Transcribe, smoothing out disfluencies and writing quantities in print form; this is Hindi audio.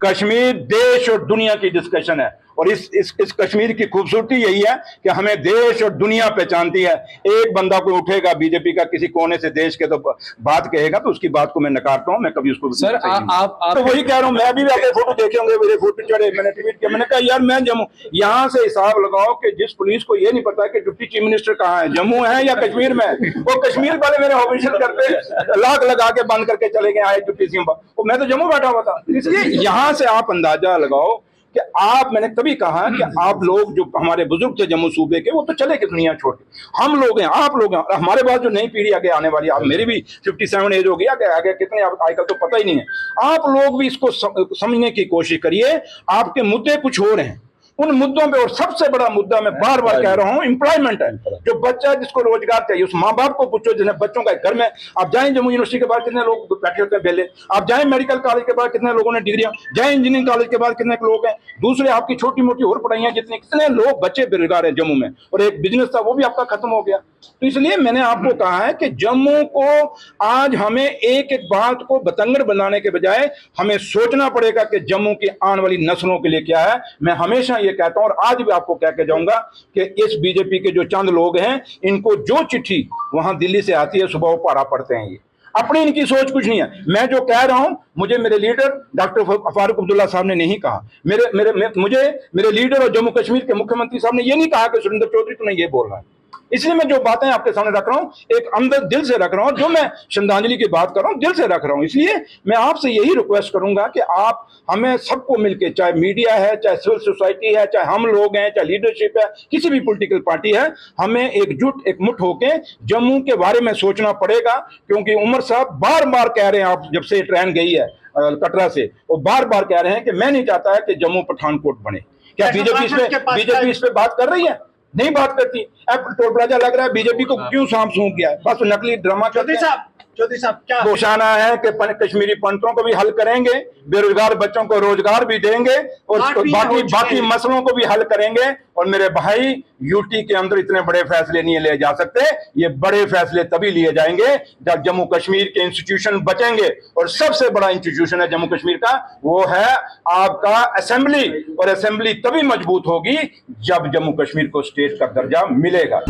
कश्मीर देश और दुनिया की डिस्कशन है, और इस कश्मीर की खूबसूरती यही है कि हमें देश और दुनिया पहचानती है। एक बंदा कोई उठेगा बीजेपी का किसी कोने से देश के तो बात कहेगा तो उसकी बात को मैं नकारता हूं, मैं कभी उसको सर आप तो वही कह रहा हूं। मैं भी अपने फोटो देखे होंगे, मेरे फोटो चढ़े, मैंने ट्वीट किया, मैंने कहा यार मैं जम्मू, यहां से हिसाब लगाओ कि जिस पुलिस को ये नहीं पता कि डिप्टी चीफ मिनिस्टर कहाँ है, जम्मू है या कश्मीर में, वो कश्मीर वाले मेरे ऑपरेशन करते लाख लगा के बंद करके चले गए आए डिप्टी सीएम, मैं तो जम्मू बैठा हुआ था। इसलिए यहां से आप अंदाजा लगाओ कि आप, मैंने तभी कहा कि आप लोग जो हमारे बुजुर्ग थे जम्मू सूबे के, वो तो चले गए दुनिया छोड़ के। हम लोग हैं, आप लोग हैं, हमारे बाद जो नई पीढ़ी आगे आने वाली है, मेरी भी 57 एज हो गई, आगे कितने आजकल तो पता ही नहीं है। आप लोग भी इसको समझने की कोशिश करिए। आपके मुद्दे कुछ और हैं, उन मुद्दों पे, और सबसे बड़ा मुद्दा मैं बार बार कह रहा हूं एम्प्लॉयमेंट है। जो बच्चा जिसको रोजगार चाहिए उस माँ बाप को पूछो जिन्हें बच्चों का घर में, आप जाएं जम्मू यूनिवर्सिटी के बाद कितने लोग बैठे होते हैं बेले, आप जाएं मेडिकल कॉलेज के बाद कितने लोगों ने डिग्रियां, जाएं इंजीनियरिंग कॉलेज के बाद कितने लोग हैं, दूसरे आपकी छोटी मोटी और पढ़ाइयां जितनी, कितने लोग बच्चे बेरोजगार हैं जम्मू में, और एक बिजनेस था वो भी आपका खत्म हो गया। तो इसलिए मैंने आपको कहा है कि जम्मू को आज हमें एक एक बात को बतंगड़ बनाने के बजाय हमें सोचना पड़ेगा कि जम्मू की आने वाली नस्लों के लिए क्या है। मैं हमेशा ये कहता हूं और आज भी आपको कह के जाऊंगा कि इस बीजेपी के जो चंद लोग हैं, इनको जो चिट्ठी वहां दिल्ली से आती है सुबह वो पढ़ा पढ़ते हैं, ये अपनी इनकी सोच कुछ नहीं है। मैं जो कह रहा हूं, मुझे मेरे लीडर डॉक्टर फारूक अब्दुल्ला साहब ने नहीं कहा, मुझे मेरे लीडर और जम्मू कश्मीर के मुख्यमंत्री साहब ने ये नहीं कहा कि सुरेंद्र चौधरी तुम्हें ये बोल रहा है। इसलिए मैं जो बातें आपके सामने रख रहा हूं एक अंदर दिल से रख रहा हूं, जो मैं श्रद्धांजलि की बात कर रहा हूं दिल से रख रहा हूं। इसलिए मैं आपसे यही रिक्वेस्ट करूंगा कि आप हमें सबको मिलकर, चाहे मीडिया है, चाहे सिविल सोसाइटी है, चाहे हम लोग हैं, चाहे लीडरशिप है, किसी भी पॉलिटिकल पार्टी है, हमें एकजुट एकमुठ होकर जम्मू के बारे में सोचना पड़ेगा। क्योंकि उमर साहब बार बार कह रहे हैं, आप जब से ट्रेन गई है कटरा से, वो बार बार कह रहे हैं कि मैं नहीं चाहता है कि जम्मू पठानकोट बने। क्या बीजेपी इस पे बात कर रही है? नहीं बात करती। अब टोल प्लाजा लग रहा है, बीजेपी को क्यों सांप सूंघ गया है? बस नकली ड्रामा करते हैं। चौधरी साहब क्या घोषणा है कि कश्मीरी पंडितों को भी हल करेंगे, बेरोजगार बच्चों को रोजगार भी देंगे, और बाकी मसलों को भी हल करेंगे। और मेरे भाई, यूटी के अंदर इतने बड़े फैसले नहीं लिए जा सकते। ये बड़े फैसले तभी लिए जाएंगे जब जम्मू कश्मीर के इंस्टीट्यूशन बचेंगे, और सबसे बड़ा इंस्टीट्यूशन है जम्मू कश्मीर का, वो है आपका असेंबली। और असेंबली तभी मजबूत होगी जब जम्मू कश्मीर को स्टेट का दर्जा मिलेगा।